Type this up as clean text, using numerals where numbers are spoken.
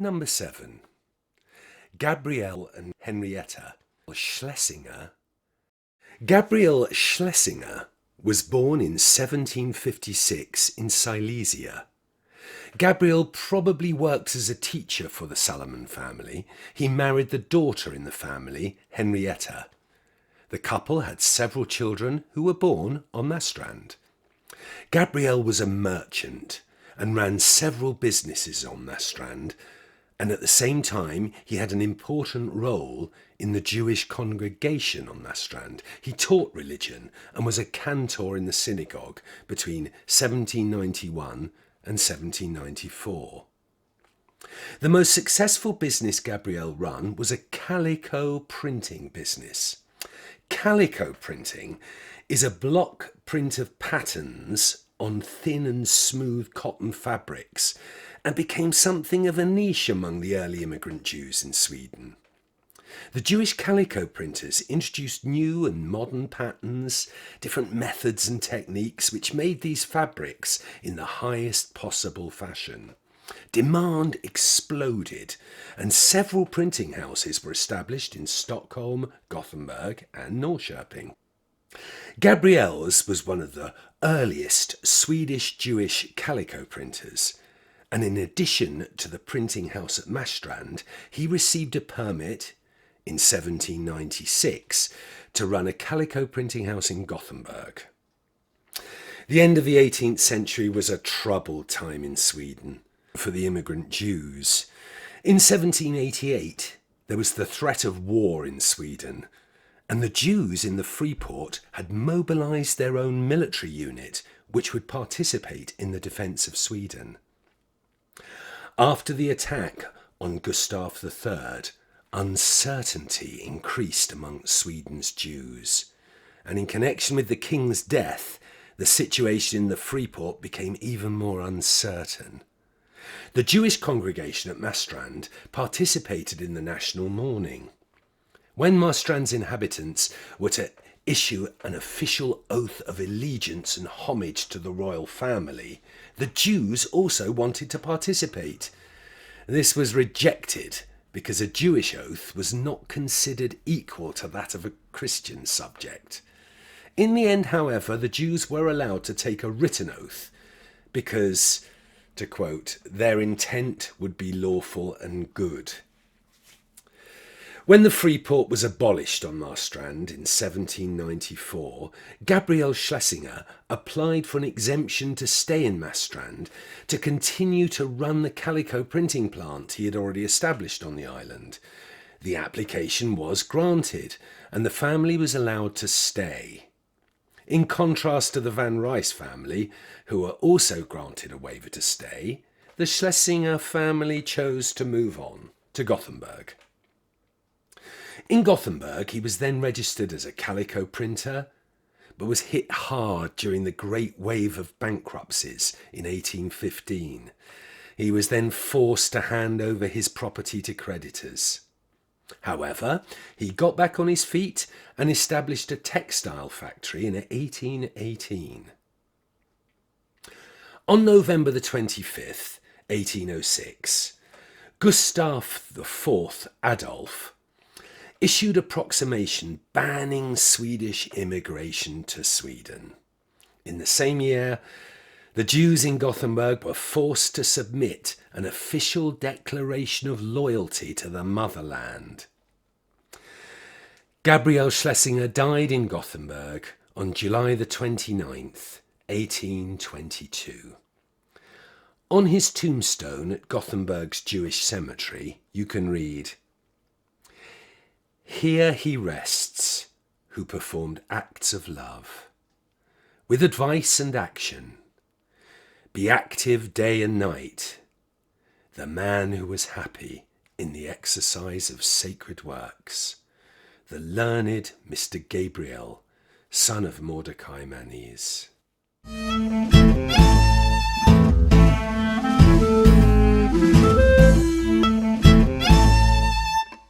Number 7. Gabriel and Henriette Schlesinger. Gabriel Schlesinger was born in 1756 in Silesia. Gabriel probably worked as a teacher for the Salomon family. He married the daughter in the family, Henriette. The couple had several children who were born on Maastricht. Gabriel was a merchant and ran several businesses on Maastricht, and at the same time he had an important role in the Jewish congregation on Maastricht. He taught religion and was a cantor in the synagogue between 1791 and 1794. The most successful business Gabriel ran was a calico printing business. Calico printing is a block print of patterns on thin and smooth cotton fabrics, and became something of a niche among the early immigrant Jews in Sweden. The Jewish calico printers introduced new and modern patterns, different methods and techniques which made these fabrics in the highest possible fashion. Demand exploded, and several printing houses were established in Stockholm, Gothenburg and Norrköping. Gabriel's was one of the earliest Swedish Jewish calico printers, and in addition to the printing house at Maastricht, he received a permit in 1796 to run a calico printing house in Gothenburg. The end of the 18th century was a troubled time in Sweden for the immigrant Jews. In 1788, there was the threat of war in Sweden, and the Jews in the Freeport had mobilised their own military unit, which would participate in the defence of Sweden. After the attack on Gustav III, uncertainty increased amongst Sweden's Jews, and in connection with the king's death, the situation in the Freeport became even more uncertain. The Jewish congregation at Maastricht participated in the national mourning. When Maastricht's inhabitants were to issue an official oath of allegiance and homage to the royal family, the Jews also wanted to participate. This was rejected because a Jewish oath was not considered equal to that of a Christian subject. In the end, however, the Jews were allowed to take a written oath because, to quote, their intent would be lawful and good. When the Freeport was abolished on Maastricht in 1794, Gabriel Schlesinger applied for an exemption to stay in Maastricht to continue to run the calico printing plant he had already established on the island. The application was granted, and the family was allowed to stay. In contrast to the Van Rice family, who were also granted a waiver to stay, the Schlesinger family chose to move on to Gothenburg. In Gothenburg, he was then registered as a calico printer, but was hit hard during the great wave of bankruptcies in 1815. He was then forced to hand over his property to creditors. However, he got back on his feet and established a textile factory in 1818. On November the 25th, 1806, Gustav IV Adolf issued a proclamation banning Swedish immigration to Sweden. In the same year, the Jews in Gothenburg were forced to submit an official declaration of loyalty to the motherland. Gabriel Schlesinger died in Gothenburg on July the 29th, 1822. On his tombstone at Gothenburg's Jewish cemetery, you can read, "Here he rests, who performed acts of love. With advice and action, be active day and night, the man who was happy in the exercise of sacred works, the learned Mr. Gabriel, son of Mordecai Manise."